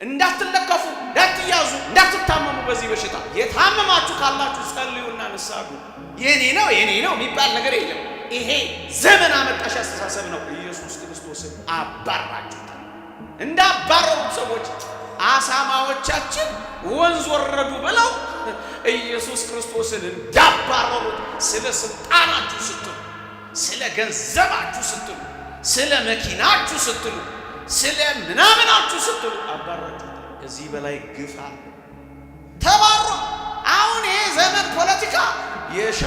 እንዳትለከፉ እንዳትያዙ እንዳትታመሙ በዚህ በሽታ የታመማችሁ ካላችሁ ጸልዩና ንስሐ ግቡ። የኔ ነው የሚባል ነገር የለም። ይሄ ዘመን አመጣሽ አስተሳሰብ ነው። ኢየሱስ ክርስቶስን አባራችሁታል። እንዳባረሩት ሰዎች አሳማዎቻችን ወንዝ ወረዱ ብለው ኢየሱስ ክርስቶስን እንዳባረሩት ስለ ስልጣናችሁ ስትሉ፣ ስለ ገንዘባችሁ ስትሉ፣ ስለ መኪናችሁ ስትሉ፣ ስለ ምናምናችሁ ስትሉ አባራችሁታል። ከዚህ በላይ ግፋ ተባሮ አሁን ይሄ ዘመን ፖለቲካ የሻ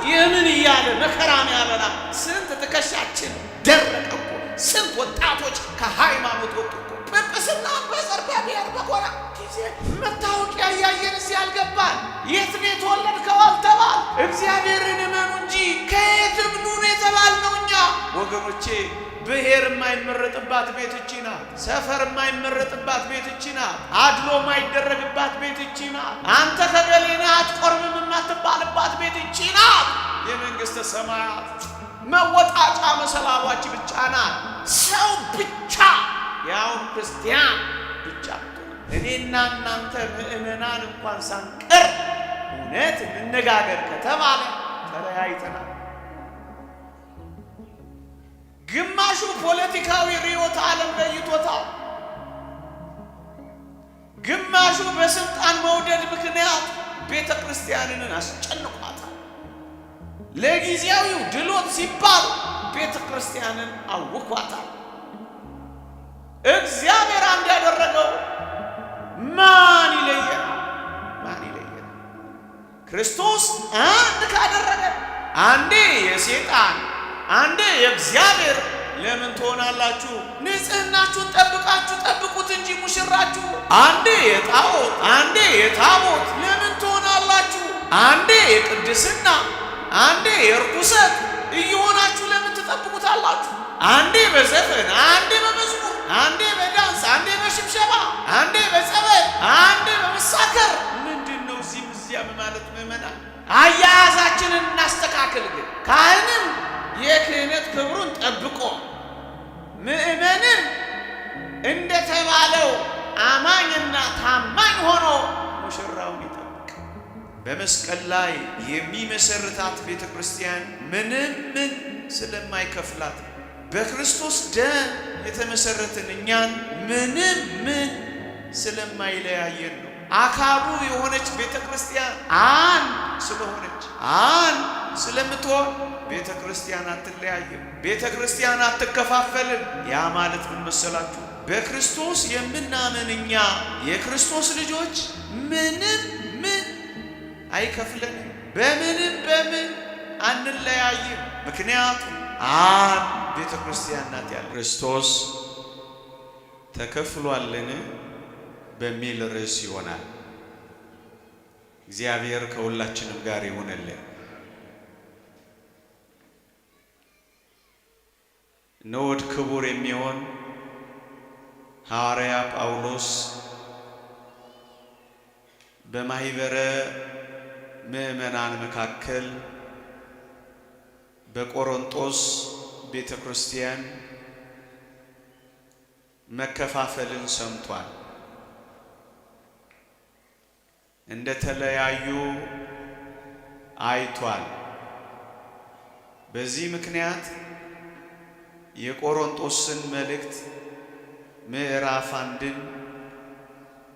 የምን እያለ መከራን ያበላ ስንት ትከሻችን ደረቀ እኮ። ስንት ወጣቶች ከሃይማኖት ወጡ እኮ። ጵጵስና በዘር በብሔር በቆራ ጊዜ መታወቂያ እያየን እዚህ ያልገባል። የት ነው የተወለድከው አልተባል። እግዚአብሔርን እመኑ እንጂ ከየትም ኑ ነው የተባልነው እኛ ወገኖቼ። ብሔር የማይመረጥባት ቤት እቺ ናት። ሰፈር የማይመረጥባት ቤት እቺ ናት። አድሎ የማይደረግባት ቤት እቺ ናት። አንተ ከገሌ ነህ አትቆርብም የማትባልባት ቤት እቺ ናት። የመንግሥተ ሰማያት መወጣጫ መሰላሏች ብቻ ናት። ሰው ብቻ ያው ክርስቲያን ብቻ እኔና እናንተ ምእመናን እንኳን ሳንቀር እውነት እንነጋገር ከተባለ ተለያይተናል። ግማሹ ፖለቲካዊ ርዕዮተ ዓለም ለይቶታል። ግማሹ በስልጣን መውደድ ምክንያት ቤተ ክርስቲያንን አስጨንቋታል። ለጊዜያዊው ድሎት ሲባል ቤተ ክርስቲያንን አውኳታል። እግዚአብሔር አንድ ያደረገው ማን ይለየናል? ክርስቶስ አንድ ካደረገ አንዴ የሰይጣን አንዴ የእግዚአብሔር ለምን ትሆናላችሁ? ንጽህናችሁን ጠብቃችሁ ጠብቁት እንጂ ሙሽራችሁ አንዴ የጣዖት አንዴ የታቦት ለምን ትሆናላችሁ? አንዴ የቅድስና አንዴ የርኩሰት እየሆናችሁ ለምን ትጠብቁታላችሁ? አንዴ በዘፈን አንዴ በመዝሙር አንዴ በዳንስ አንዴ በሽብሸባ አንዴ በጸበል አንዴ በመሳከር ምንድነው እዚህም እዚያም ማለት? ምእመናን አያያዛችንን እናስተካክል። ግን ካህንም የክህነት ክብሩን ጠብቆ ምእመንን እንደተባለው አማኝና ታማኝ ሆኖ ሙሽራውን ይጠብቅ። በመስቀል ላይ የሚመሰርታት ቤተ ክርስቲያን ምንም ምን ስለማይከፍላት በክርስቶስ ደም የተመሰረትን እኛን ምንም ምን ስለማይለያየን ነው። አካሉ የሆነች ቤተ ክርስቲያን አንድ ስለሆነች አንድ ስለምትሆን ቤተ ክርስቲያን አትለያይም። ቤተ ክርስቲያን አትከፋፈልም። ያ ማለት ምን መሰላችሁ? በክርስቶስ የምናምን እኛ የክርስቶስ ልጆች ምንም ምን አይከፍለንም። በምንም በምን አንለያይም። ምክንያቱም አንድ ቤተ ክርስቲያን ናት። ያለ ክርስቶስ ተከፍሏልን በሚል ርዕስ ይሆናል። እግዚአብሔር ከሁላችንም ጋር ይሁንልን። ንዑድ ክቡር የሚሆን ሐዋርያ ጳውሎስ በማህበረ ምእመናን መካከል በቆሮንቶስ ቤተ ክርስቲያን መከፋፈልን ሰምቷል። እንደተለያዩ አይቷል። በዚህ ምክንያት የቆሮንቶስን መልእክት ምዕራፍ 1ን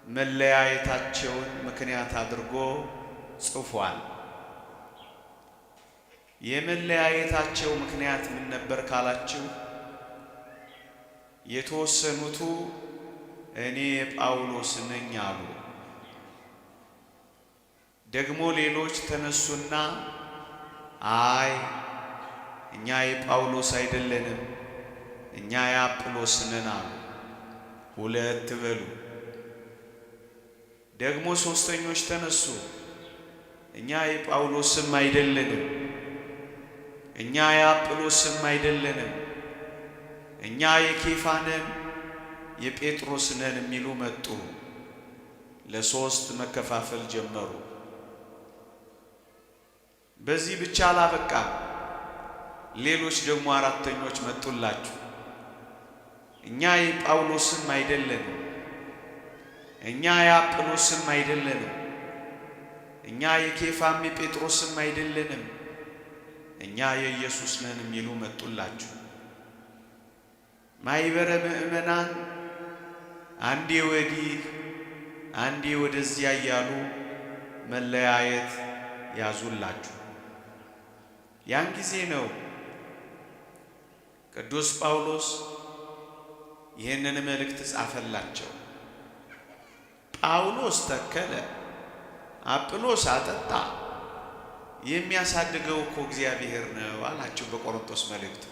መለያየታቸውን ምክንያት አድርጎ ጽፏል። የመለያየታቸው ምክንያት ምን ነበር ካላችሁ፣ የተወሰኑቱ እኔ የጳውሎስ ነኝ አሉ። ደግሞ ሌሎች ተነሱና አይ እኛ የጳውሎስ አይደለንም እኛ የአጵሎስ ነን አሉ። ሁለት በሉ። ደግሞ ሶስተኞች ተነሱ እኛ የጳውሎስም አይደለንም እኛ የአጵሎስም አይደለንም እኛ የኬፋነን የጴጥሮስነን የሚሉ መጡ። ለሶስት መከፋፈል ጀመሩ። በዚህ ብቻ አላበቃም። ሌሎች ደግሞ አራተኞች መጡላችሁ። እኛ የጳውሎስም አይደለንም እኛ የአጵሎስም አይደለንም፣ እኛ የኬፋም የጴጥሮስም አይደለንም፣ እኛ የኢየሱስ ነን የሚሉ መጡላችሁ። ማይበረ ምእመናን አንዴ ወዲህ አንዴ ወደዚያ እያሉ መለያየት ያዙላችሁ። ያን ጊዜ ነው ቅዱስ ጳውሎስ ይህንን መልእክት ጻፈላቸው። ጳውሎስ ተከለ፣ አጵሎስ አጠጣ፣ የሚያሳድገው እኮ እግዚአብሔር ነው አላቸው በቆሮንቶስ መልእክቱ።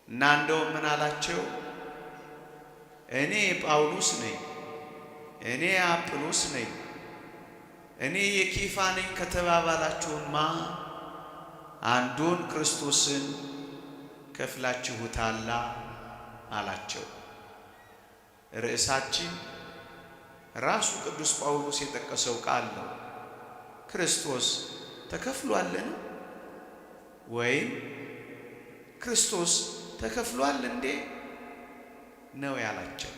እና እንደውም ምን አላቸው? እኔ ጳውሎስ ነኝ፣ እኔ አጵሎስ ነኝ፣ እኔ የኬፋ ነኝ ከተባባላችሁማ አንዱን ክርስቶስን ከፍላችሁታላ አላቸው። ርዕሳችን ራሱ ቅዱስ ጳውሎስ የጠቀሰው ቃል ነው። ክርስቶስ ተከፍሏልን? ወይም ክርስቶስ ተከፍሏል እንዴ ነው ያላቸው።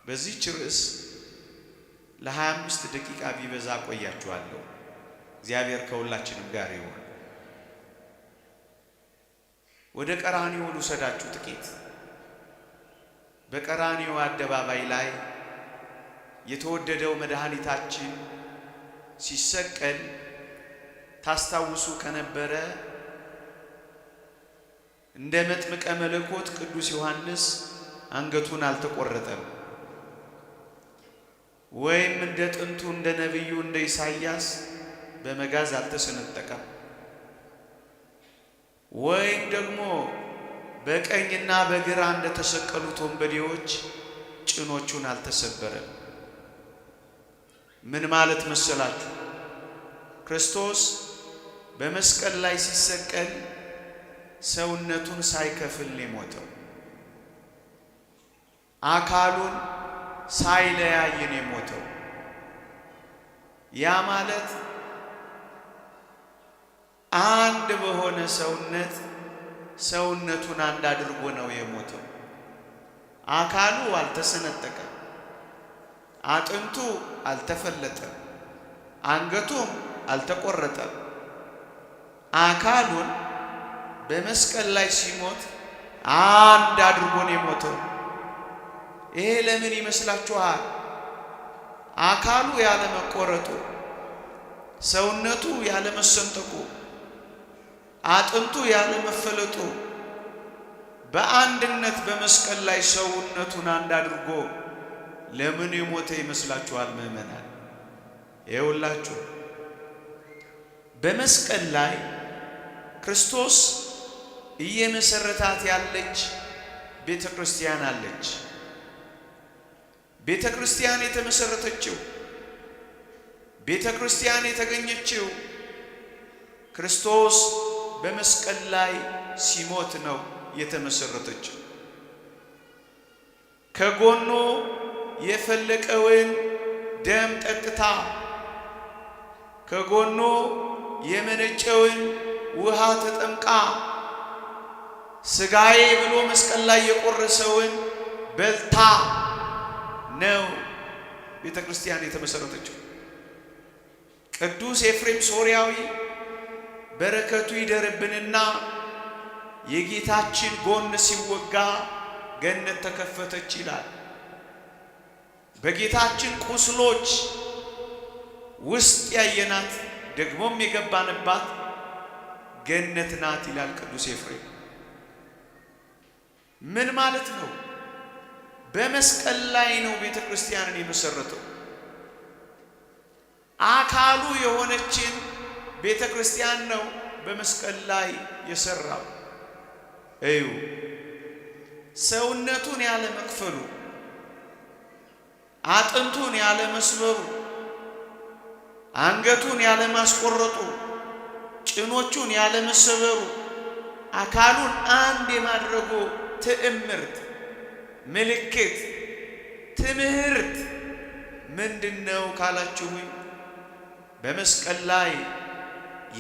በዚህች ርዕስ ለ25 ደቂቃ ቢበዛ ቆያችኋለሁ። እግዚአብሔር ከሁላችንም ጋር ይሁን። ወደ ቀራንዮ ልውሰዳችሁ ጥቂት። በቀራንዮ አደባባይ ላይ የተወደደው መድኃኒታችን ሲሰቀል ታስታውሱ ከነበረ እንደ መጥምቀ መለኮት ቅዱስ ዮሐንስ አንገቱን አልተቆረጠም፣ ወይም እንደ ጥንቱ እንደ ነቢዩ እንደ ኢሳይያስ በመጋዝ አልተሰነጠቀም፣ ወይም ደግሞ በቀኝና በግራ እንደተሰቀሉት ወንበዴዎች ጭኖቹን አልተሰበረም። ምን ማለት መሰላችሁ? ክርስቶስ በመስቀል ላይ ሲሰቀል ሰውነቱን ሳይከፍል ነው የሞተው። አካሉን ሳይለያይ ነው የሞተው። ያ ማለት አንድ በሆነ ሰውነቱን አንድ አድርጎ ነው የሞተው። አካሉ አልተሰነጠቀም፣ አጥንቱ አልተፈለጠም፣ አንገቱም አልተቆረጠም። አካሉን በመስቀል ላይ ሲሞት አንድ አድርጎ ነው የሞተው። ይሄ ለምን ይመስላችኋል? አካሉ ያለ መቆረጡ፣ ሰውነቱ ያለ መሰንጠቁ፣ አጥንቱ ያለ መፈለጡ በአንድነት በመስቀል ላይ ሰውነቱን አንድ አድርጎ ለምን የሞተ ይመስላችኋል? ምእመናን ይኸውላችሁ፣ በመስቀል ላይ ክርስቶስ እየመሰረታት ያለች ቤተ ክርስቲያን አለች። ቤተ ክርስቲያን የተመሰረተችው፣ ቤተ ክርስቲያን የተገኘችው ክርስቶስ በመስቀል ላይ ሲሞት ነው የተመሰረተችው። ከጎኑ የፈለቀውን ደም ጠጥታ፣ ከጎኑ የመነጨውን ውሃ ተጠምቃ፣ ስጋዬ ብሎ መስቀል ላይ የቆረሰውን በልታ ነው ቤተ ክርስቲያን የተመሰረተችው። ቅዱስ ኤፍሬም ሶርያዊ በረከቱ ይደርብንና የጌታችን ጎን ሲወጋ ገነት ተከፈተች ይላል። በጌታችን ቁስሎች ውስጥ ያየናት ደግሞም የገባንባት ገነት ናት ይላል ቅዱስ ኤፍሬም። ምን ማለት ነው? በመስቀል ላይ ነው ቤተ ክርስቲያንን የመሰረተው። አካሉ የሆነችን ቤተ ክርስቲያን ነው በመስቀል ላይ የሰራው። እዩ፣ ሰውነቱን ያለ መክፈሉ፣ አጥንቱን ያለ መስበሩ፣ አንገቱን ያለ ማስቆረጡ፣ ጭኖቹን ያለ መሰበሩ፣ አካሉን አንድ የማድረጉ ትዕምርት፣ ምልክት፣ ትምህርት ምንድነው ካላችሁኝ፣ በመስቀል ላይ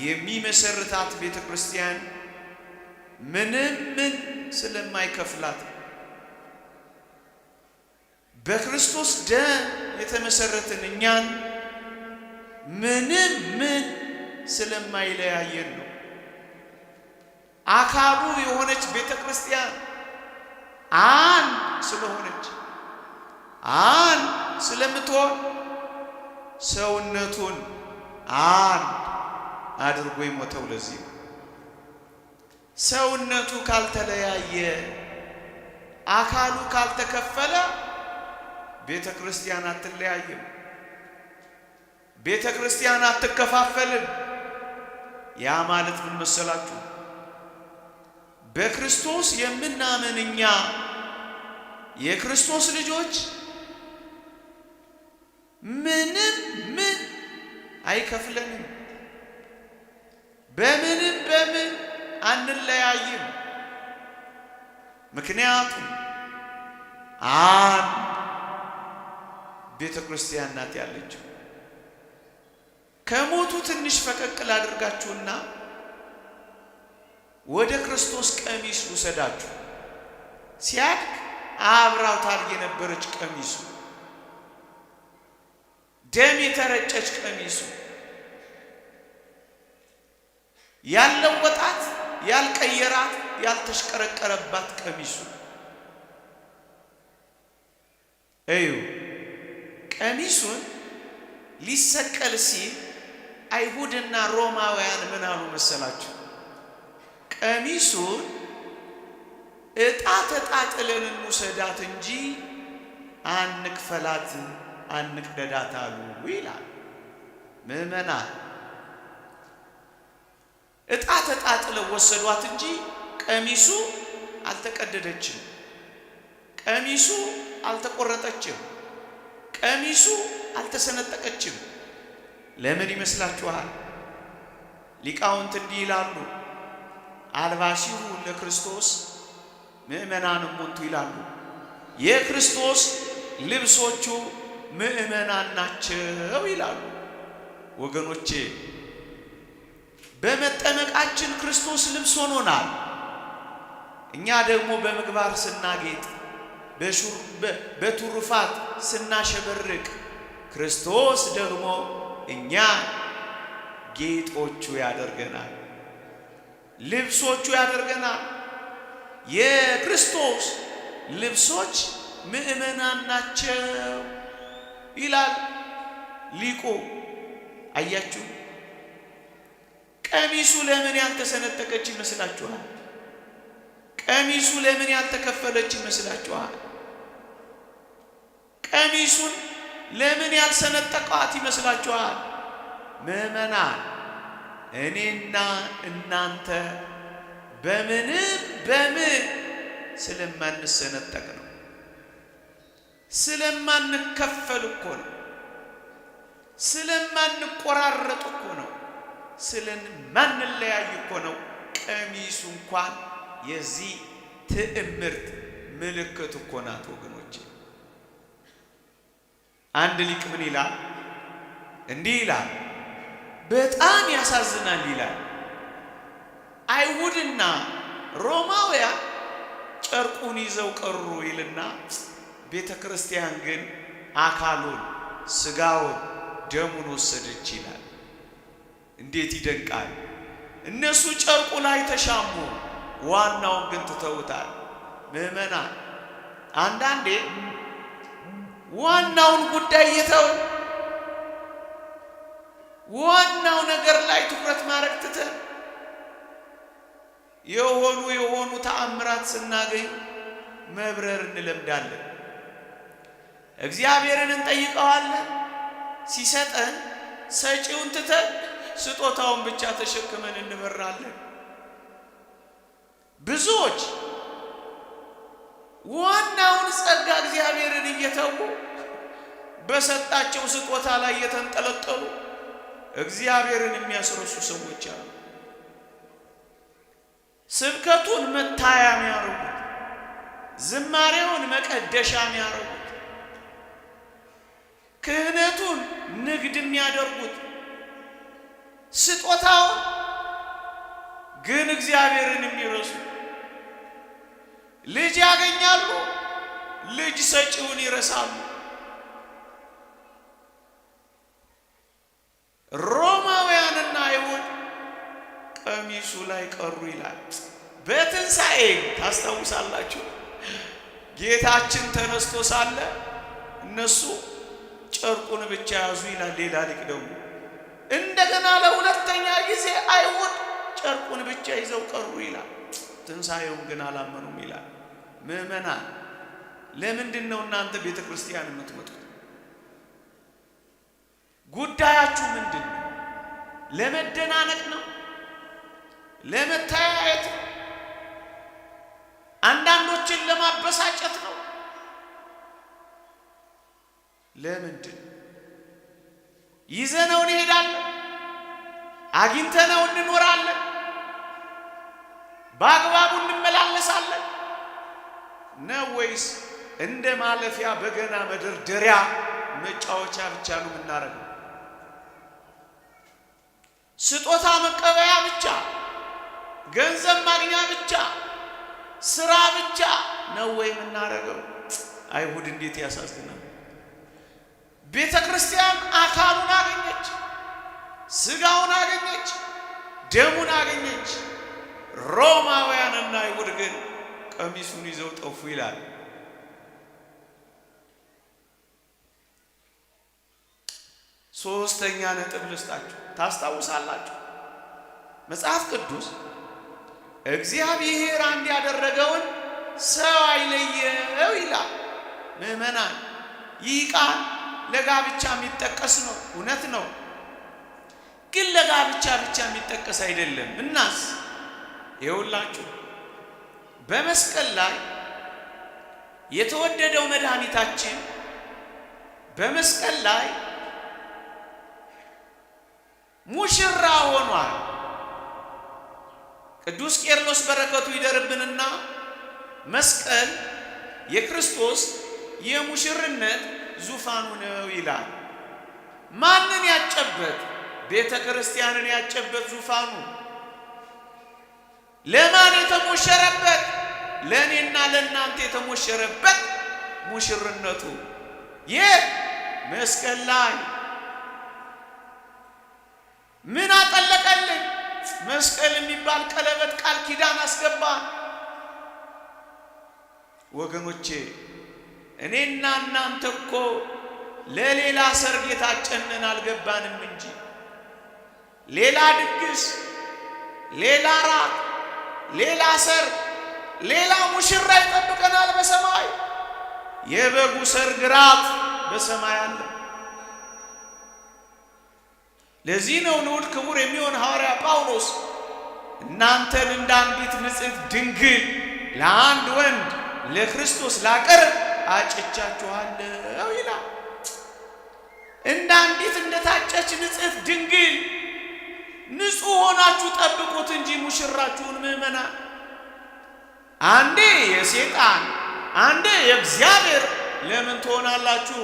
የሚመሰርታት ቤተ ክርስቲያን ምንም ስለማይከፍላት በክርስቶስ ደም የተመሰረትን እኛን ምንም ምን ስለማይለያየን ነው። አካሉ የሆነች ቤተ ክርስቲያን አንድ ስለሆነች አንድ ስለምትሆን ሰውነቱን አንድ አድርጎ የሞተው ለዚህ ነው። ሰውነቱ ካልተለያየ አካሉ ካልተከፈለ ቤተ ክርስቲያን አትለያይም፣ ቤተ ክርስቲያን አትከፋፈልም። ያ ማለት ምን መሰላችሁ? በክርስቶስ የምናምን እኛ የክርስቶስ ልጆች ምንም ምን አይከፍለንም፣ በምንም በምን አንለያይም። ምክንያቱም አንድ ቤተ ክርስቲያን ናት ያለችው። ከሞቱ ትንሽ ፈቀቅ ላድርጋችሁና ወደ ክርስቶስ ቀሚስ ውሰዳችሁ። ሲያድግ አብራው ታርግ የነበረች ቀሚሱ፣ ደም የተረጨች ቀሚሱ፣ ያለወጣት ያልቀየራት ያልተሽቀረቀረባት ቀሚሱ እዩ። ቀሚሱን ሊሰቀል ሲል አይሁድና ሮማውያን ምን አሉ መሰላችሁ? ቀሚሱን ዕጣ ተጣጥለን እንውሰዳት እንጂ አንክፈላት አንቅደዳት አሉ ይላል። ምዕመናን ዕጣ ተጣጥለው ወሰዷት እንጂ ቀሚሱ አልተቀደደችም፣ ቀሚሱ አልተቆረጠችም፣ ቀሚሱ አልተሰነጠቀችም። ለምን ይመስላችኋል? ሊቃውንት እንዲህ ይላሉ፣ አልባሲሁ ለክርስቶስ ምእመናንም ሙንቱ ይላሉ። የክርስቶስ ልብሶቹ ምእመናን ናቸው ይላሉ። ወገኖቼ በመጠመቃችን ክርስቶስ ልብስ ሆኖናል። እኛ ደግሞ በምግባር ስናጌጥ በትሩፋት ስናሸበርቅ ክርስቶስ ደግሞ እኛ ጌጦቹ ያደርገናል፣ ልብሶቹ ያደርገናል። የክርስቶስ ልብሶች ምእመናን ናቸው ይላል ሊቁ። አያችሁ፣ ቀሚሱ ለምን ያልተሰነጠቀች ይመስላችኋል? ቀሚሱ ለምን ያልተከፈለች ይመስላችኋል? ቀሚሱን ለምን ያልሰነጠቋት ይመስላችኋል? ምእመናን እኔና እናንተ በምንም በምን ስለማንሰነጠቅ ነው፣ ስለማንከፈል እኮ ነው፣ ስለማንቆራረጥ እኮ ነው፣ ስለማንለያይ እኮ ነው። ቀሚሱ እንኳን የዚህ ትዕምርት ምልክት እኮ ናት ወገኖቼ። አንድ ሊቅ ምን ይላል? እንዲህ ይላል፣ በጣም ያሳዝናል ይላል። አይሁድና ሮማውያን ጨርቁን ይዘው ቀሩ ይልና ቤተ ክርስቲያን ግን አካሉን ስጋውን ደሙን ወሰደች ይላል። እንዴት ይደንቃል! እነሱ ጨርቁ ላይ ተሻሙ፣ ዋናውን ግን ትተውታል። ምዕመናን አንዳንዴ ዋናውን ጉዳይ የተው ዋናው ነገር ላይ ትኩረት ማድረግ ትተን የሆኑ ተአምራት ስናገኝ መብረር እንለምዳለን። እግዚአብሔርን እንጠይቀዋለን፣ ሲሰጠን ሰጪውን ትተን ስጦታውን ብቻ ተሸክመን እንበራለን። ብዙዎች ዋናውን ጸጋ እግዚአብሔርን እየተዉ በሰጣቸው ስጦታ ላይ የተንጠለጠሉ እግዚአብሔርን የሚያስረሱ ሰዎች አሉ። ስብከቱን መታያ የሚያደርጉት፣ ዝማሬውን መቀደሻ የሚያደርጉት፣ ክህነቱን ንግድ የሚያደርጉት፣ ስጦታውን ግን እግዚአብሔርን የሚረሱ ልጅ ያገኛሉ፣ ልጅ ሰጪውን ይረሳሉ። ሮማውያንና አይሁድ ቀሚሱ ላይ ቀሩ ይላል። በትንሣኤ ታስታውሳላችሁ፣ ጌታችን ተነስቶ ሳለ እነሱ ጨርቁን ብቻ ያዙ ይላል። ሌላ ሊቅ ደግሞ እንደገና ለሁለተኛ ጊዜ አይሁድ ጨርቁን ብቻ ይዘው ቀሩ ይላል። ትንሣኤውን ግን አላመኑም ይላል። ምዕመናን ለምንድን ነው እናንተ ቤተ ክርስቲያን የምትመጡት? ጉዳያችሁ ምንድን ነው? ለመደናነቅ ነው? ለመተያየት ነው? አንዳንዶችን ለማበሳጨት ነው? ለምንድን ይዘነው እንሄዳለን? አግኝተነው እንኖራለን? በአግባቡ እንመላለሳለን ነው ወይስ እንደ ማለፊያ በገና መደርደሪያ መጫወቻ ብቻ ነው የምናረገው? ስጦታ መቀበያ ብቻ፣ ገንዘብ ማግኛ ብቻ፣ ስራ ብቻ ነው ወይ የምናረገው? አይሁድ እንዴት ያሳዝናል! ቤተ ክርስቲያን አካሉን አገኘች፣ ስጋውን አገኘች፣ ደሙን አገኘች። ሮማውያንና አይሁድ ግን ቀሚሱን ይዘው ጠፉ ይላል። ሶስተኛ ነጥብ ልስጣችሁ። ታስታውሳላችሁ መጽሐፍ ቅዱስ እግዚአብሔር አንድ ያደረገውን ሰው አይለየው ይላል። ምዕመናን ይህ ቃል ለጋብቻ የሚጠቀስ ነው፣ እውነት ነው። ግን ለጋብቻ ብቻ የሚጠቀስ አይደለም። እናስ ይኸውላችሁ በመስቀል ላይ የተወደደው መድኃኒታችን በመስቀል ላይ ሙሽራ ሆኗል። ቅዱስ ቄርሎስ በረከቱ ይደርብንና መስቀል የክርስቶስ የሙሽርነት ዙፋኑ ነው ይላል። ማንን ያጨበት? ቤተ ክርስቲያንን ያጨበት ዙፋኑ። ለማን የተሞሸረበት? ለእኔና ለእናንተ የተሞሸረበት ሙሽርነቱ ይህ መስቀል ላይ ምን አጠለቀልን? መስቀል የሚባል ቀለበት ቃል ኪዳን አስገባ። ወገኖቼ እኔና እናንተ እኮ ለሌላ ሰርግ የታጨንን አልገባንም እንጂ ሌላ ድግስ፣ ሌላ ራት፣ ሌላ ሰርግ፣ ሌላ ሙሽራ ይጠብቀናል በሰማይ። የበጉ ሰርግ ራት በሰማይ አለ። ለዚህ ነው ንዑድ ክቡር የሚሆን ሐዋርያ ጳውሎስ እናንተን እንደ አንዲት ንጽሕት ድንግል ለአንድ ወንድ ለክርስቶስ ላቀርብ አጭቻችኋለሁ ይላል። እንደ አንዲት እንደታጨች ንጽሕት ድንግል ንጹሕ ሆናችሁ ጠብቁት እንጂ ሙሽራችሁን። ምዕመናን አንዴ የሴጣን አንዴ የእግዚአብሔር ለምን ትሆናላችሁ?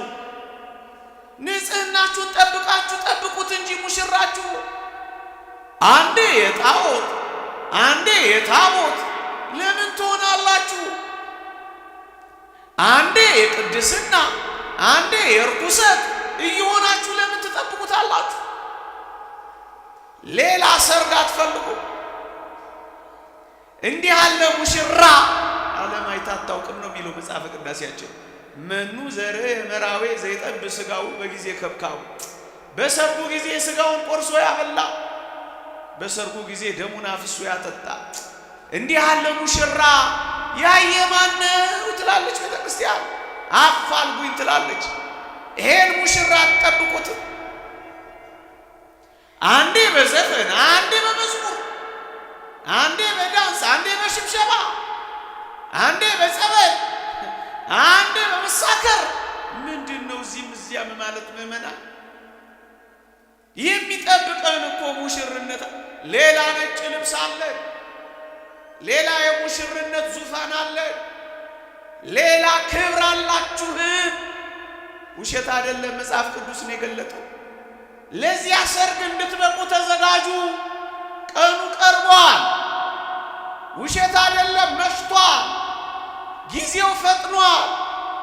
ንጽሕናችሁን ጠብቃችሁ ጠብቁት እንጂ ሙሽራችሁ አንዴ የጣዖት አንዴ የታቦት ለምን ትሆናላችሁ? አንዴ የቅድስና አንዴ የርኩሰት እየሆናችሁ ለምን ትጠብቁታላችሁ? ሌላ ሰርግ አትፈልጉ። እንዲህ ያለ ሙሽራ ዓለም አይታ አታውቅም ነው የሚለው መጽሐፈ ቅዳሴያችን። መኑ ዘርእ መራዌ ዘይጠብ ሥጋው በጊዜ ከብካቡ። በሰርጉ ጊዜ ሥጋውን ቆርሶ ያበላ፣ በሰርጉ ጊዜ ደሙን አፍሶ ያጠጣ። እንዲህ ያለ ሙሽራ ያየ ማን ነው ትላለች ቤተ ክርስቲያን። አፋልጉኝ ትላለች። ይሄን ሙሽራ አትጠብቁት። አንዴ በዘፈን አንዴ በመዝሙር አንዴ በዳንስ አንዴ በሽብሸባ አንዴ በጸበል አንዴ በመሳከር ምንድነው እዚህም እዚያም ማለት? ምዕመናን የሚጠብቀን እኮ ሙሽርነት። ሌላ ነጭ ልብስ አለ፣ ሌላ የሙሽርነት ዙፋን አለ፣ ሌላ ክብር አላችሁ። ውሸት አይደለም፣ መጽሐፍ ቅዱስ ነው የገለጠው። ለዚያ ሰርግ እንድትበቁ ተዘጋጁ። ቀኑ ቀርቧል። ውሸት አይደለም፣ መሽቷል። ጊዜው ፈጥኗል።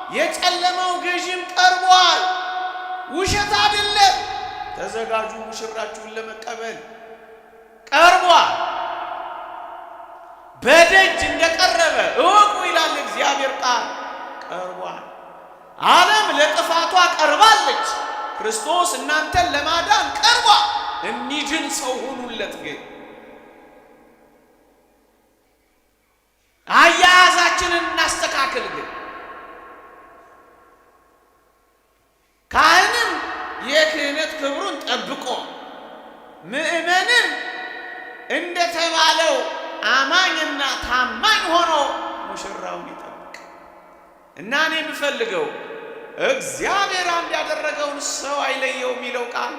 የጨለማው ገዥም ቀርቧል። ውሸት አይደለም። ተዘጋጁ፣ ሙሽራችሁን ለመቀበል ቀርቧል። በደጅ እንደቀረበ እወቁ ይላል እግዚአብሔር ቃል። ቀርቧል። ዓለም ለጥፋቷ ቀርባለች። ክርስቶስ እናንተን ለማዳን ቀርቧል። እንዲድን ሰው ሁኑለት። ግን አያያዛችንን እናስተካክል። ግን ካህንም የክህነት ክብሩን ጠብቆ ምእመንም እንደተባለው አማኝና ታማኝ ሆኖ ሙሽራውን ይጠብቅ እና እኔ የምፈልገው እግዚአብሔር አንድ ያደረገውን ሰው አይለየው የሚለው ቃል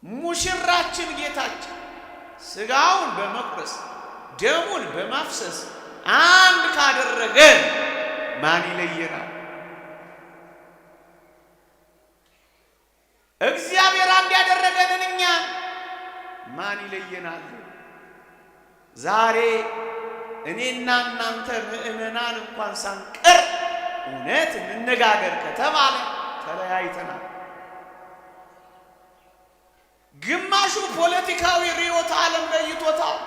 ሙሽራችን ጌታችን ስጋውን በመቁረስ ደሙን በማፍሰስ አንድ ካደረገን ማን ይለየናል? እግዚአብሔር አንድ ያደረገንን እኛን ማን ይለየናል? ዛሬ እኔና እናንተ ምእመናን እንኳን ሳንቀር እውነት እንነጋገር ከተባለ ተለያይተናል። ግማሹ ፖለቲካዊ ርዕዮተ ዓለም ለይቶታል።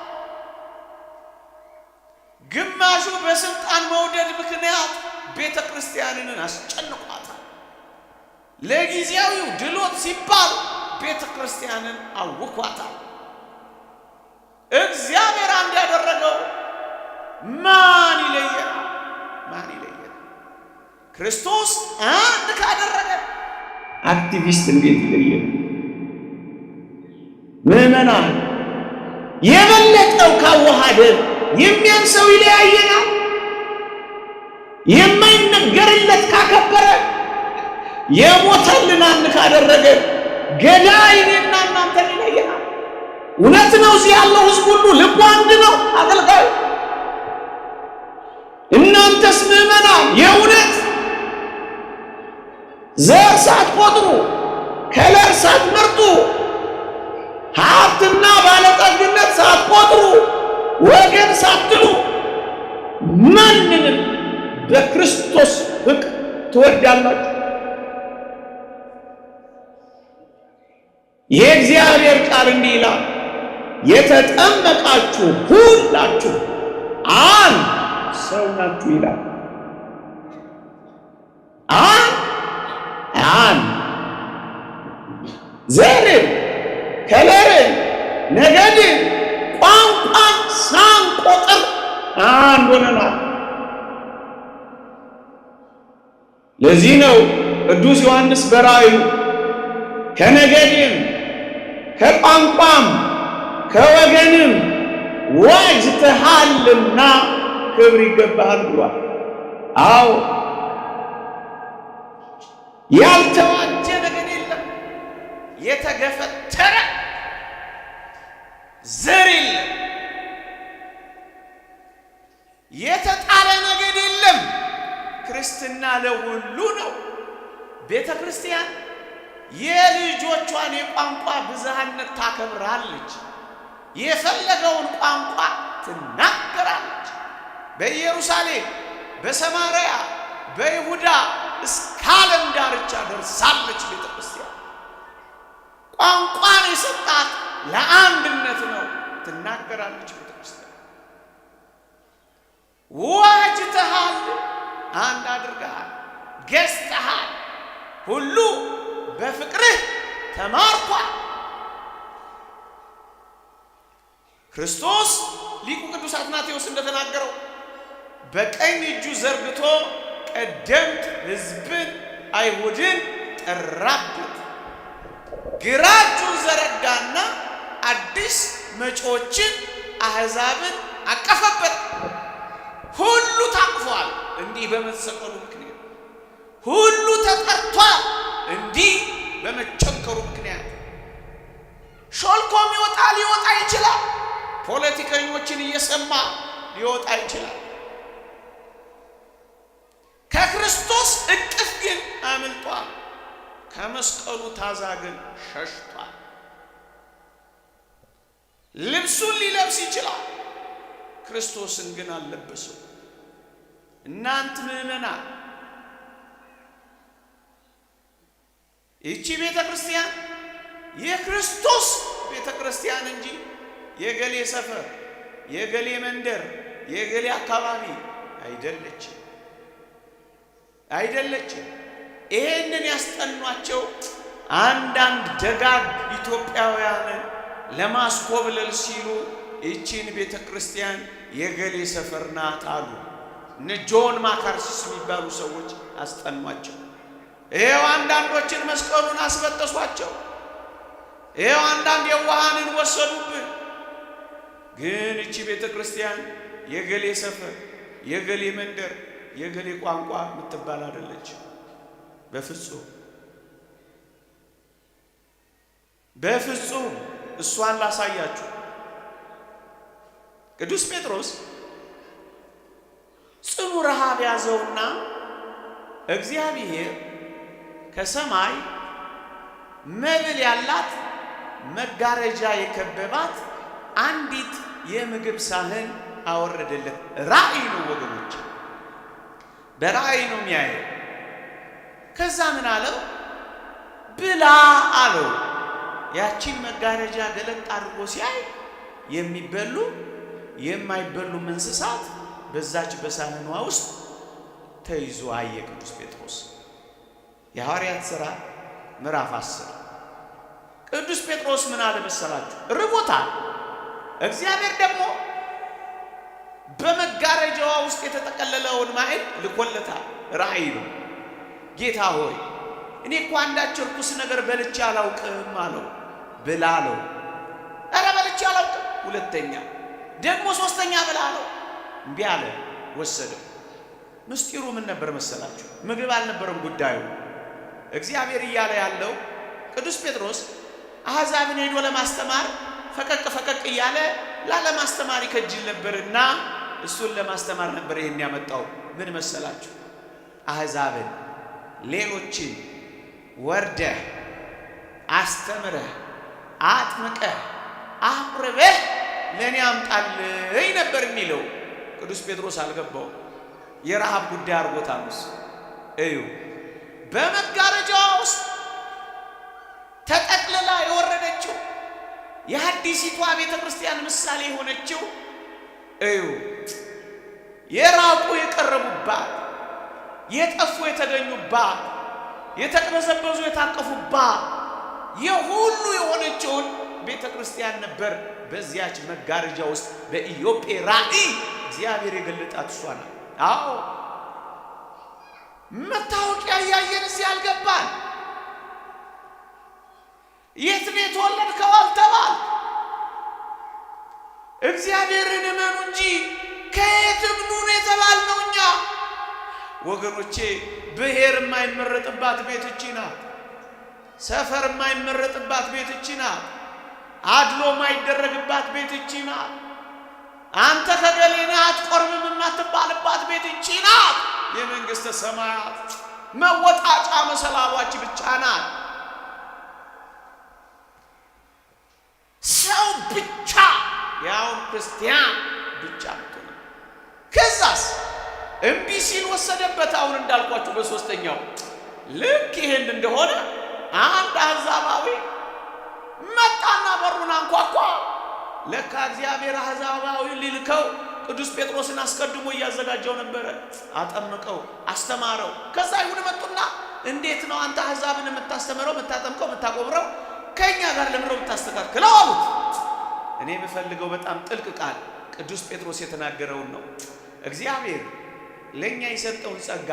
ግማሹ በስልጣን መውደድ ምክንያት ቤተ ክርስቲያንን አስጨንቋታል። ለጊዜያዊው ድሎት ሲባል ቤተ ክርስቲያንን አውኳታል። እግዚአብሔር አንድ ያደረገው ማን ይለየናል? ማን ይለየናል? ክርስቶስ አንድ ካደረገ አክቲቪስት እንዴት ይለየናል? ምዕመናን የበለጠው ካዋሃደን የሚያንሰው ይለያየናል። የማይነገርለት ካከበረ የሞተልን አንድ ካደረገ ገዳይ እኔና እናንተ ይለየናል። እውነት ነው። እዚህ ያለው ሕዝብ ሁሉ ልቡ አንድ ነው። አገልጋዩ እናንተስ ምዕመናን የእውነት ዘር ሳትቆጥሩ ከለር ሳትመርጡ ሀብትና ባለጠግነት ሳትቆጥሩ ወገን ሳትሉ ማንንም በክርስቶስ ፍቅር ትወዳላችሁ። የእግዚአብሔር ቃል እንዲህ ይላል፣ የተጠመቃችሁ ሁላችሁ አንድ ሰው ናችሁ ይላል። አንድ ዘርን፣ ከለርን፣ ነገድን፣ ቋንቋን ሳንቆጥር አንድ ሆነናል። ለዚህ ነው ቅዱስ ዮሐንስ በራእዩ ከነገድም ከቋንቋም ከወገንም ዋጅተሃልና ክብር ይገባሃል ብሏል። አዎ ያልተዋጀ ነገር የለም። የተገፈተረ ዘር የለም። የተጣለ ነገር የለም። ክርስትና ለሁሉ ነው። ቤተ ክርስቲያን የልጆቿን የቋንቋ ብዝሃነት ታከብራለች። የፈለገውን ቋንቋ ትናገራለች። በኢየሩሳሌም፣ በሰማርያ፣ በይሁዳ እስከ ዓለም ዳርቻ ደርሳለች። ቤተ ክርስቲያን ቋንቋን የሰጣት ለአንድነት ነው። ትናገራለች። ቤተ ክርስቲያን ዋጅተሃል፣ አንድ አድርገሃል፣ ገዝተሃል፣ ሁሉ በፍቅርህ ተማርኳል። ክርስቶስ ሊቁ ቅዱስ አትናቴዎስ እንደተናገረው በቀኝ እጁ ዘርግቶ ቀደምት ሕዝብን አይሁድን ጠራበት፣ ግራ እጁን ዘረጋና አዲስ መጪዎችን አሕዛብን አቀፈበት። ሁሉ ታቅፏል፣ እንዲህ በመሰቀሉ ምክንያት። ሁሉ ተጠርቷል፣ እንዲህ በመቸንከሩ ምክንያት። ሾልኮም ሊወጣ ይችላል። ፖለቲከኞችን እየሰማ ሊወጣ ይችላል። ከክርስቶስ እቅፍ ግን አምልጧል። ከመስቀሉ ታዛ ግን ሸሽቷል። ልብሱን ሊለብስ ይችላል፣ ክርስቶስን ግን አልለበሰው። እናንተ ምዕመናን ይህች ቤተ ክርስቲያን የክርስቶስ ቤተ ክርስቲያን እንጂ የገሌ ሰፈር፣ የገሌ መንደር፣ የገሌ አካባቢ አይደለችም። ይሄንን ያስጠኗቸው አንዳንድ ደጋግ ኢትዮጵያውያንን ለማስኮብለል ሲሉ ይህችን ቤተ ክርስቲያን የገሌ ሰፈር ናት አሉ። እነ ጆን ማካርሲስ የሚባሉ ሰዎች አስጠኗቸው። ይሄው አንዳንዶችን መስቀሉን አስበጠሷቸው። ይሄው አንዳንድ የዋሃንን ወሰዱብን። ግን እቺ ቤተ ክርስቲያን የገሌ ሰፈር፣ የገሌ መንደር፣ የገሌ ቋንቋ የምትባል አይደለች። በፍጹም እሷን ላሳያችሁ። ቅዱስ ጴጥሮስ ጽኑ ረሃብ ያዘውና እግዚአብሔር ከሰማይ መብል ያላት መጋረጃ የከበባት አንዲት የምግብ ሳህን አወረደለት። ራእይ ነው ወገኖች፣ በራእይ ነው የሚያየው። ከዛ ምን አለው? ብላ አለው። ያቺን መጋረጃ ገለጥ አድርጎ ሲያይ የሚበሉ የማይበሉ እንስሳት በዛች በሳህኗ ውስጥ ተይዞ አየ ቅዱስ ጴጥሮስ። የሐዋርያት ሥራ ምዕራፍ 10። ቅዱስ ጴጥሮስ ምን አለ መሰላችሁ? ርቦታል። እግዚአብሔር ደግሞ በመጋረጃዋ ውስጥ የተጠቀለለውን ማዕድ ልኮለታል። ራእይ ነው። ጌታ ሆይ እኔ እኮ አንዳች ርኩስ ነገር በልቼ አላውቅም አለው። ብላ አለው። ኧረ በልቼ አላውቅም። ሁለተኛ ደግሞ ሶስተኛ ብላ አለው። እምቢ አለ። ወሰደው። ምስጢሩ ምን ነበር መሰላችሁ? ምግብ አልነበረም ጉዳዩ። እግዚአብሔር እያለ ያለው ቅዱስ ጴጥሮስ አሕዛብን ሄዶ ለማስተማር ፈቀቅ እያለ ላለማስተማር ይከጅል ነበርና እሱን ለማስተማር ነበር ይሄን ያመጣው። ምን መሰላችሁ? አሕዛብን ሌሎችን ወርደህ አስተምረህ አጥምቀህ አቁርበህ ለኔ አምጣልኝ ነበር የሚለው። ቅዱስ ጴጥሮስ አልገባው። የረሃብ ጉዳይ አድርጎታል። እዩ፣ በመጋረጃዋ ውስጥ ተጠቅልላ የወረደችው የሐዲሲቷ ቤተ ክርስቲያን ምሳሌ የሆነችው እዩ፣ የራቁ የቀረቡባት፣ የጠፉ የተገኙባት፣ የተቅበዘበዙ የታቀፉባት የሁሉ የሆነችውን ቤተ ክርስቲያን ነበር። በዚያች መጋረጃ ውስጥ በኢዮጴ ራእይ እግዚአብሔር የገለጣት እሷ ናት። አዎ መታወቂያ እያየን እዚህ አልገባን። የት ነው የተወለድከው አልተባል። እግዚአብሔርን እመኑ እንጂ ከየትም ኑ ነው የተባልነው እኛ ወገኖቼ። ብሔር የማይመረጥባት ቤት እቺ ናት። ሰፈር የማይመረጥባት ቤት እቺ ናት። አድሎ የማይደረግባት ቤት እቺ ናት። አንተ ከገሌ ነህ አትቆርብም የማትባልባት ቤት እቺ ናት። የመንግሥተ ሰማያት መወጣጫ መሰላሏች ብቻ ናት። ሰው ብቻ ያው ክርስቲያን ብቻ ነው። ከዛስ እምቢ ሲል ወሰደበት። አሁን እንዳልኳችሁ በሶስተኛው ልክ ይሄን እንደሆነ አንድ አሕዛባዊ መጣና በሩን አንኳኳ። ለካ እግዚአብሔር አሕዛባዊ ሊልከው ቅዱስ ጴጥሮስን አስቀድሞ እያዘጋጀው ነበረ። አጠመቀው፣ አስተማረው። ከዛ ይሁን መጡና እንዴት ነው አንተ አሕዛብን የምታስተምረው፣ የምታጠምቀው፣ የምታቆብረው ከኛ ጋር ለምረው የምታስተካክለው አሉት። እኔ የምፈልገው በጣም ጥልቅ ቃል ቅዱስ ጴጥሮስ የተናገረውን ነው። እግዚአብሔር ለኛ የሰጠውን ጸጋ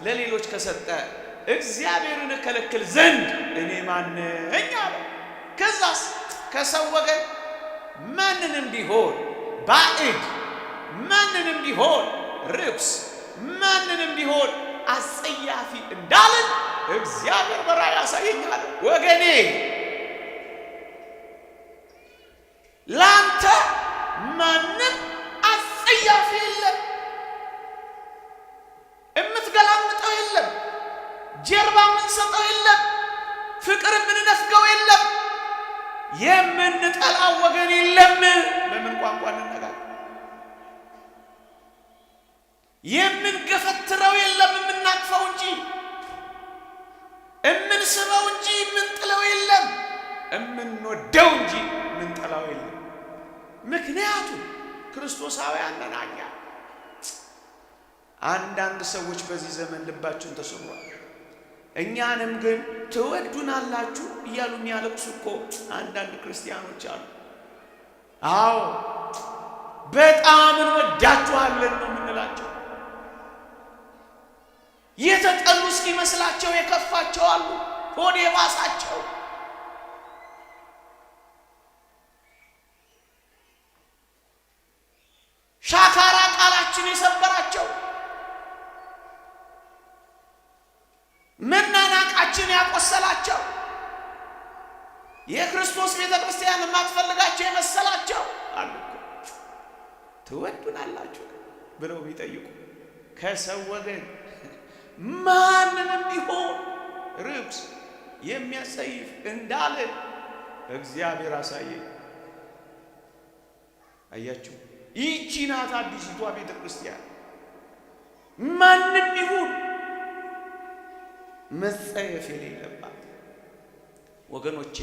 ለሌሎች ከሰጠ እግዚአብሔርን እከለክል ዘንድ እኔ ማን ነኝ አለ። ከዛስ ከሰው ወገን ማንንም ቢሆን ባዕድ፣ ማንንም ቢሆን ርኩስ፣ ማንንም ቢሆን አጸያፊ እንዳልን እግዚአብሔር በራእይ ያሳየኛል። ወገኔ ላንተ ማንም አጸያፊ የለም፣ እምትገላምጠው የለም፣ ጀርባ የምንሰጠው የለም፣ ፍቅር የምንነፍገው የለም፣ የምንጠላው ወገን የለም። በምን ቋንቋ እንነጋገር? የምንገፈትረው የለም የምናቅፈው እንጂ፣ የምንስበው እንጂ የምንጥለው የለም፣ የምንወደው እንጂ የምንጠላው የለም። ምክንያቱም ክርስቶሳውያን ነን እኛ። አንዳንድ ሰዎች በዚህ ዘመን ልባቸውን ተሰብሯል። እኛንም ግን ትወዱናላችሁ እያሉ የሚያለቅሱ እኮ አንዳንድ ክርስቲያኖች አሉ። አዎ በጣም እንወዳችኋለን ነው የምንላቸው። የተጠሉ እስኪመስላቸው የከፋቸው አሉ፣ ሆድ የባሳቸው። ሻካራ ቃላችን የሰበራቸው፣ መናናቃችን ያቆሰላቸው፣ የክርስቶስ ቤተ ክርስቲያን የማትፈልጋቸው የመሰላቸው አሉ። ትወዱናላችሁ ብለው ቢጠይቁ ከሰው ወገን ማንንም ቢሆን ርኩስ የሚያሰይፍ እንዳለ እግዚአብሔር አሳየኝ። አያችሁ፣ ይህቺ ናት አዲሲቷ ቤተ ክርስቲያን። ማንም ይሁን መጸየፍ የሌለባት። ወገኖቼ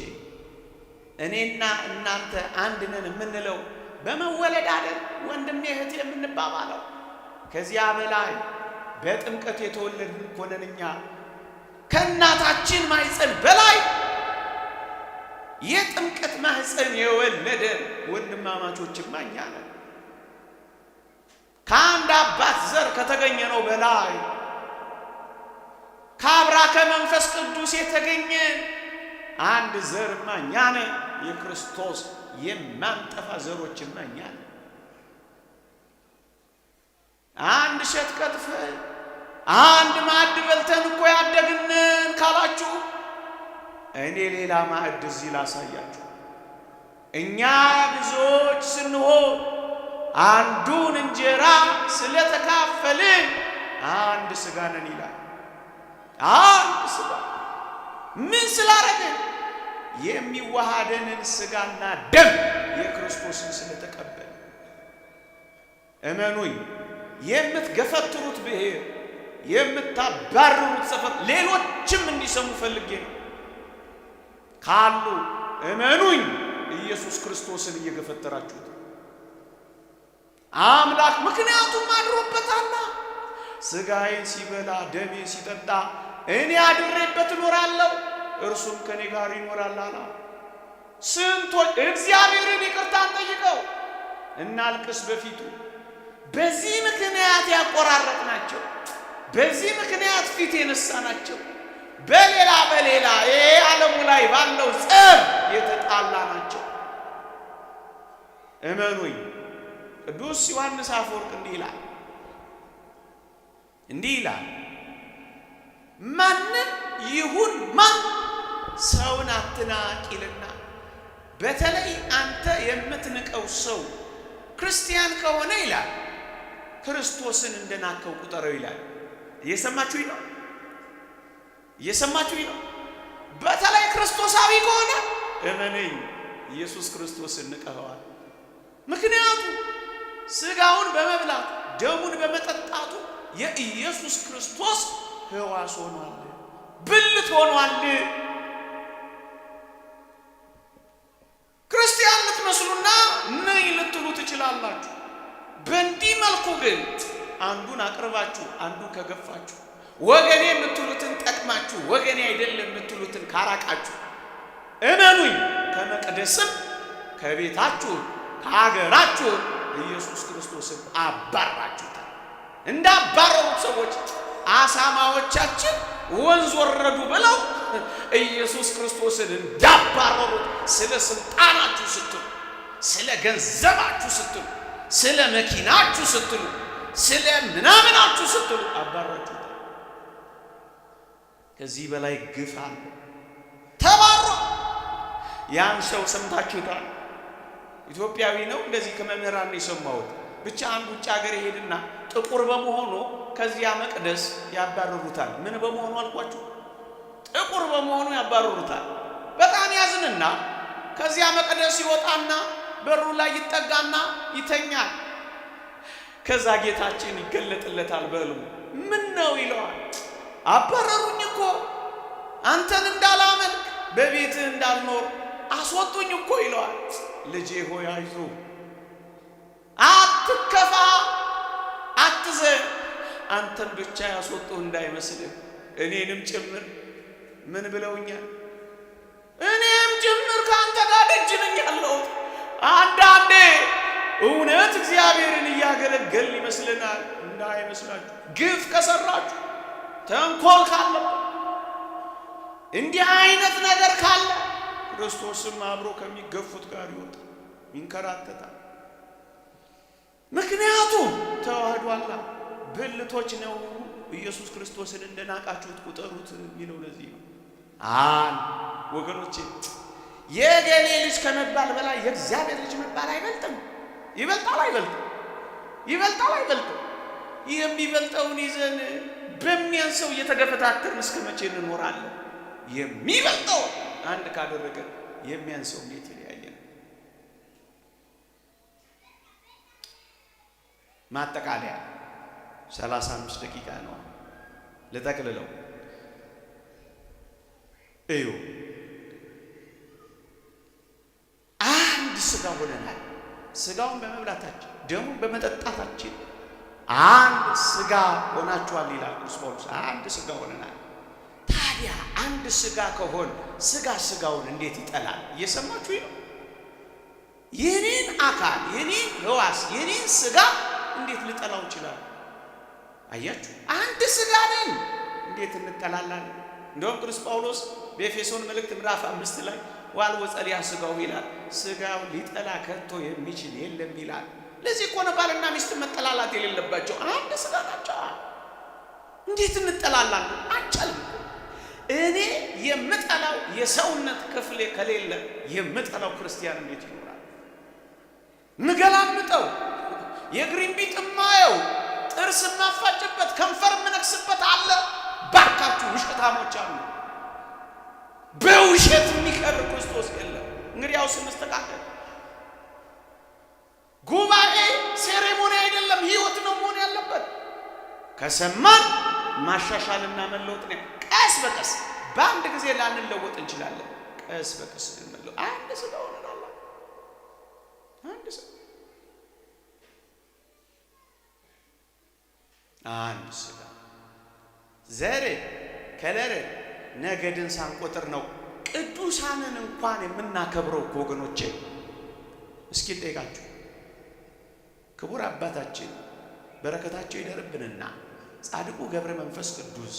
እኔና እናንተ አንድ ነን የምንለው በመወለድ አይደል? ወንድሜ እህቴ የምንባባለው ከዚያ በላይ በጥምቀት የተወለድን እኮ ነን እኛ። ከእናታችን ማህፀን በላይ የጥምቀት ማህፀን የወለደን ወንድማማቾችማ እኛ ነን። ከአንድ አባት ዘር ከተገኘነው በላይ ከአብራከ መንፈስ ቅዱስ የተገኘ አንድ ዘርማ እኛ ነን። የክርስቶስ የማንጠፋ ዘሮችማ እኛ ነን። አንድ እሸት ቀጥፈን አንድ ማዕድ በልተን እኮ ያደግንን ካላችሁ እኔ ሌላ ማዕድ እዚህ ላሳያችሁ። እኛ ብዙዎች ስንሆን አንዱን እንጀራ ስለተካፈልን አንድ ሥጋ ነን ይላል። አንድ ሥጋ ምን ስላረግን? የሚዋሃደንን ሥጋና ደም የክርስቶስን ስለተቀበል። እመኑኝ፣ የምትገፈትሩት ብሔር፣ የምታባርሩት ሰፈር ሌሎችም እንዲሰሙ ፈልጌ ነው ካሉ እመኑኝ፣ ኢየሱስ ክርስቶስን እየገፈተራችሁት አምላክ። ምክንያቱም አድሮበታልና ሥጋዬን ሲበላ ደሜን ሲጠጣ እኔ አድሬበት እኖራለሁ እርሱም ከኔ ጋር ይኖራል አለ። ስንቶች እግዚአብሔርን ይቅርታን ጠይቀው እናልቅስ በፊቱ። በዚህ ምክንያት ያቆራረጥናቸው፣ በዚህ ምክንያት ፊት የነሳናቸው፣ በሌላ ዓለሙ ላይ ባለው ጸብ የተጣላናቸው። እመኑኝ፣ ቅዱስ ዮሐንስ አፈወርቅ እንዲህ ይላል ማንም ይሁን ማን ሰውን አትናቅ ይልና፣ በተለይ አንተ የምትንቀው ሰው ክርስቲያን ከሆነ ይላል ክርስቶስን እንደናከው ቁጠረው ይላል። እየሰማችሁኝ ነው? በተለይ ክርስቶሳዊ ከሆነ እመነኝ ኢየሱስ ክርስቶስን ንቀኸዋል። ምክንያቱም ሥጋውን በመብላት ደሙን በመጠጣቱ የኢየሱስ ክርስቶስ ሕዋስ ሆኗል፣ ብልት ሆኗል። ክርስቲያን ልትመስሉና ነይ ልትሉ ትችላላችሁ። በእንዲህ መልኩ ግን አንዱን አቅርባችሁ አንዱን ከገፋችሁ፣ ወገኔ የምትሉትን ጠቅማችሁ ወገኔ አይደለም የምትሉትን ካራቃችሁ፣ እመኑኝ ከመቅደስም ከቤታችሁ ከሀገራችሁ ኢየሱስ ክርስቶስን አባራችሁታል። እንዳባረሩት ሰዎች አሳማዎቻችን ወንዝ ወረዱ ብለው ኢየሱስ ክርስቶስን እንዳባረሩት ስለ ስልጣናችሁ ስትሉ፣ ስለ ገንዘባችሁ ስትሉ፣ ስለ መኪናችሁ ስትሉ፣ ስለ ምናምናችሁ ስትሉ አባራችሁታል። ከዚህ በላይ ግፍ አለ። ተባሮ ያን ሰው ሰምታችሁታል። ኢትዮጵያዊ ነው። እንደዚህ ከመምህራን የሰማሁት ብቻ አንድ ውጭ ሀገር ይሄድና ጥቁር በመሆኑ ከዚያ መቅደስ ያባረሩታል። ምን በመሆኑ አልኳችሁ? ጥቁር በመሆኑ ያባረሩታል። በጣም ያዝንና ከዚያ መቅደስ ይወጣና በሩ ላይ ይጠጋና ይተኛል። ከዛ ጌታችን ይገለጥለታል በሕልሙ። ምን ነው ይለዋል። አባረሩኝ እኮ አንተን እንዳላመልክ በቤትህ እንዳልኖር አስወጡኝ እኮ ይለዋል። ልጄ ሆይ አይዞህ፣ አትከፋ፣ አትዘን። አንተን ብቻ ያስወጡህ እንዳይመስልህ እኔንም ጭምር ምን ብለውኛል? እኔም ጭምር ከአንተ ጋር ደጅ ነኝ ያለሁት። አንዳንዴ እውነት እግዚአብሔርን እያገለገልን ይመስልናል። እንዳይመስላችሁ። ግፍ ከሰራችሁ፣ ተንኮል ካለ፣ እንዲህ አይነት ነገር ካለ ክርስቶስም አብሮ ከሚገፉት ጋር ይወጣል፣ ይንከራተታል። ምክንያቱም ተዋህዷላ ብልቶች ነው። ኢየሱስ ክርስቶስን እንደናቃችሁት ቁጠሩት የሚለው ለዚህ ነው። ወገኖቼ የገሌ ልጅ ከመባል በላይ የእግዚአብሔር ልጅ መባል አይበልጥም? ይበልጣል አይበልጥም? ይበልጣል አይበልጥም? የሚበልጠውን ይዘን በሚያንሰው እየተገፈታተርን እስከ መቼ እንኖራለን? የሚበልጠው አንድ ካደረገ የሚያንሰው እንዴት ይለያየ ነው? ማጠቃለያ 35 ደቂቃ ነው ልጠቅልለው። እዩ፣ አንድ ስጋ ሆነናል። ስጋውን በመብላታችን ደሙን በመጠጣታችን አንድ ስጋ ሆናችኋል ይላል ቅዱስ ጳውሎስ። አንድ ስጋ ሆነናል። ታዲያ አንድ ስጋ ከሆን ስጋውን እንዴት ይጠላል? እየሰማችሁ ነው። የኔን አካል፣ የኔን ሕዋስ፣ የኔን ስጋ እንዴት ልጠላው ይችላል? አያችሁ፣ አንድ ስጋ ነን። እንዴት እንጠላላለን? እንደውም ቅዱስ ጳውሎስ በኤፌሶን መልእክት ምዕራፍ 5 ላይ ዋልቦ ጸሊያ ስጋው ይላል። ስጋው ሊጠላ ከቶ የሚችል የለም ይላል። ለዚህ እኮ ነው ባልና ሚስት መጠላላት የሌለባቸው፣ አንድ ስጋ ናቸው። እንዴት እንጠላላለን? አንችልም። እኔ የምጠላው የሰውነት ክፍሌ ከሌለ የምጠላው ክርስቲያን እንዴት ይኖራል? ምገላምጠው፣ የግሪን ቢጥ ማየው፣ ጥርስ ማፋጭበት፣ ከንፈር ምነክስበት አለ። ባካችሁ ውሸታሞች አሉ። በውሸት የሚቀር ክርስቶስ የለም። እንግዲህ ያው ስንስተካከል ጉባኤ ሴሬሞኒ አይደለም፣ ህይወት ነው መሆን ያለበት። ከሰማን ማሻሻልና መለወጥ ነው። ቀስ በቀስ በአንድ ጊዜ ላንለወጥ እንችላለን። ቀስ በቀስ እንመለው። አንድ ስጋ ሆነናል። አንድ ስጋ፣ አንድ ስጋ። ዘር ከለር ነገድን ሳንቆጥር ነው ቅዱሳንን እንኳን የምናከብረው ወገኖቼ። እስኪ ጠይቃችሁ ክቡር አባታችን በረከታቸው ይደርብንና ጻድቁ ገብረ መንፈስ ቅዱስ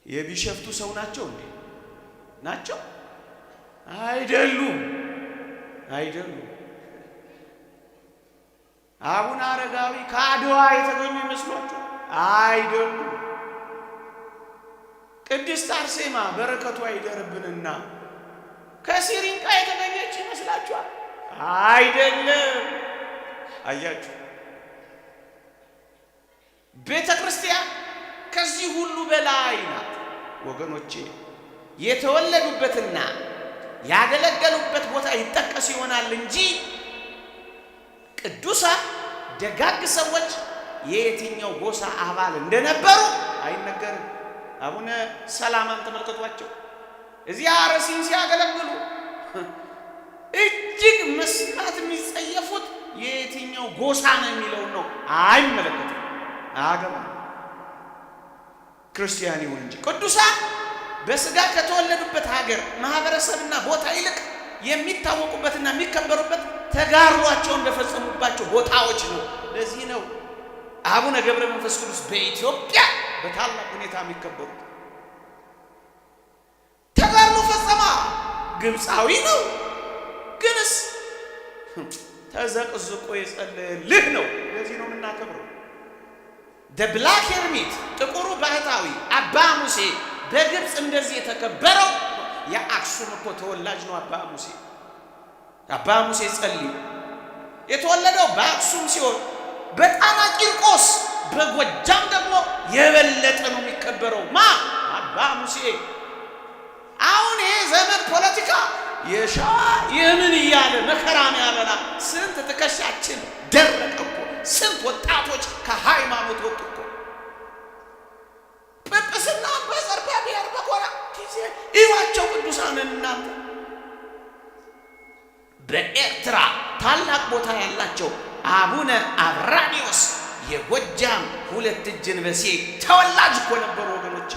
የቢሸፍቱ ሰው ናቸው እንዴ? ናቸው? አይደሉም፣ አይደሉም። አቡነ አረጋዊ ከአድዋ የተገኙ ይመስሏችሁ? አይደሉም። ቅድስት አርሴማ በረከቷ ይደርብንና ከሲሪንቃ የተገኘች ይመስላችኋል? አይደለም። አያችሁ፣ ቤተ ክርስቲያን ከዚህ ሁሉ በላይ ናት ወገኖቼ። የተወለዱበትና ያገለገሉበት ቦታ ይጠቀስ ይሆናል እንጂ ቅዱሳን ደጋግ ሰዎች የየትኛው ጎሳ አባል እንደነበሩ አይነገርም። አቡነ ሰላማን ተመልከቷቸው። እዚያ አርሲን ሲያገለግሉ እጅግ መስማት የሚጸየፉት የየትኛው ጎሳ ነው የሚለው ነው። አይመለከትም፣ አያገባም። ክርስቲያን ይሁን እንጂ ቅዱሳን በስጋ ከተወለዱበት ሀገር ማህበረሰብና ቦታ ይልቅ የሚታወቁበትና የሚከበሩበት ተጋድሏቸውን በፈጸሙባቸው ቦታዎች ነው። ለዚህ ነው አቡነ ገብረ መንፈስ ቅዱስ በኢትዮጵያ በታላቅ ሁኔታ የሚከበሩት። ተጋድሎ ፈጸማ። ግብፃዊ ነው፣ ግንስ ተዘቅዝቆ የጸለየልህ ነው። ለዚህ ነው የምናከብረው። ደብላክ ሄርሚት ጥቁሩ ባህታዊ አባ ሙሴ በግብፅ እንደዚህ የተከበረው የአክሱም እኮ ተወላጅ ነው። አባ ሙሴ ጸልይ የተወለደው በአክሱም ሲሆን በጣና ቂርቆስ በጎጃም ደግሞ የበለጠ ነው የሚከበረው። አባ ሙሴ። አሁን ይሄ ዘመን ፖለቲካ የሻ የምን እያለ መከራን ያበላ ስንት ትከሻችን ደረቀ እኮ። ስንት ወጣቶች ከሃይማኖት ወጡ እኮ። ጵጵስና በዘር በብሔር በቆራ ጊዜ ይዋቸው ቅዱሳንን እናንተ በኤርትራ ታላቅ ቦታ ያላቸው አቡነ አብራኒዮስ የጎጃም ሁለት ጅንበሴ ተወላጅ እኮ ነበሩ ወገኖች።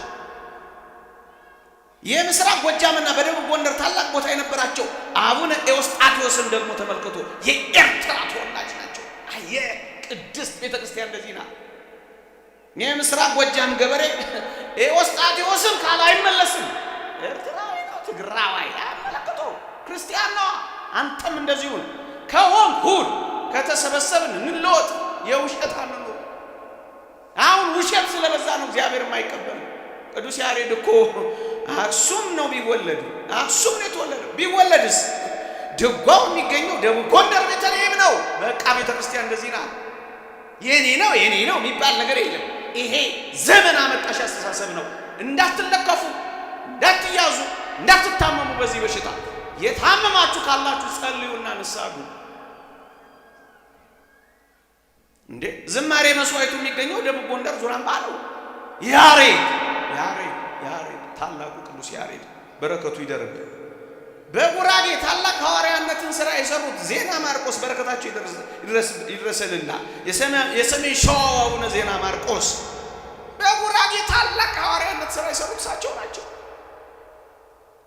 የምስራቅ ጎጃምና በደቡብ ጎንደር ታላቅ ቦታ የነበራቸው አቡነ ኤዎስጣቴዎስን ደግሞ ተመልከቱ፣ የኤርትራ ተወላጅ ናቸው። አየ ቅድስት ቤተክርስቲያን እንደዚህ ናት። የምስራቅ ጎጃም ገበሬ ኤዎስጣቴዎስን ካለ አይመለስም። ኤርትራዊ ነው፣ ትግራዋይ አመለክቶ ክርስቲያን ነው። አንተም እንደዚሁ ከሆን ሁን፣ ከተሰበሰብን እንለወጥ። የውሸት አንኖር። አሁን ውሸት ስለበዛ ነው እግዚአብሔር የማይቀበል። ቅዱስ ያሬድ እኮ አክሱም ነው ቢወለድ፣ አክሱም ነው የተወለደው። ቢወለድስ ድጓው የሚገኘው ደቡብ ጎንደር ቤተልሔም ነው። በቃ ቤተክርስቲያን እንደዚህ ናት። የኔ ነው የኔ ነው የሚባል ነገር የለም። ይሄ ዘመን አመጣሽ አስተሳሰብ ነው። እንዳትለከፉ፣ እንዳትያዙ፣ እንዳትታመሙ በዚህ በሽታ። የታመማችሁ ካላችሁ ጸልዩና ንስሐ ግቡ። እንዴ ዝማሬ መስዋዕቱ የሚገኘው ደቡብ ጎንደር ዙራምባ ነው። ያሬድ ታላቁ ቅዱስ ያሬድ በረከቱ ይደረግ። በጉራጌ ታላቅ ሐዋርያነትን ሥራ የሰሩት ዜና ማርቆስ በረከታቸው ይድረስልና የሰሜን ሸዋ አቡነ ዜና ማርቆስ በጉራጌ ታላቅ ሐዋርያነት ሥራ የሰሩት እሳቸው ናቸው።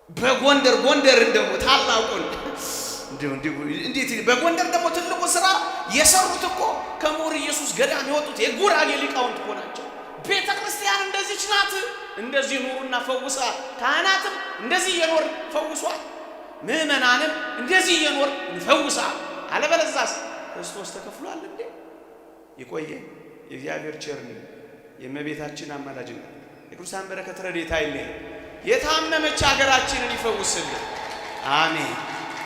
በጎንደር ደግሞ ታላቁን እንዴት በጎንደር ደግሞ ትልቁ ሥራ የሰሩት እኮ ከሞር ኢየሱስ ገዳም የወጡት የጉራጌ ሊቃውንት እኮ ናቸው። ቤተ ክርስቲያን እንደዚህች ናት። እንደዚህ ኑሩና ፈውሳ፣ ካህናትም እንደዚህ እየኖር ፈውሷል፣ ምእመናንም እንደዚህ እየኖር እንፈውሳ። አለበለዛስ ክርስቶስ ተከፍሏል እንዴ? ይቆየን። የእግዚአብሔር ቸርነት የእመቤታችን አማላጅነት የቅዱሳን በረከት ረድኤት አይለየን። የታመመች ሀገራችንን ይፈውስልን። አሜን።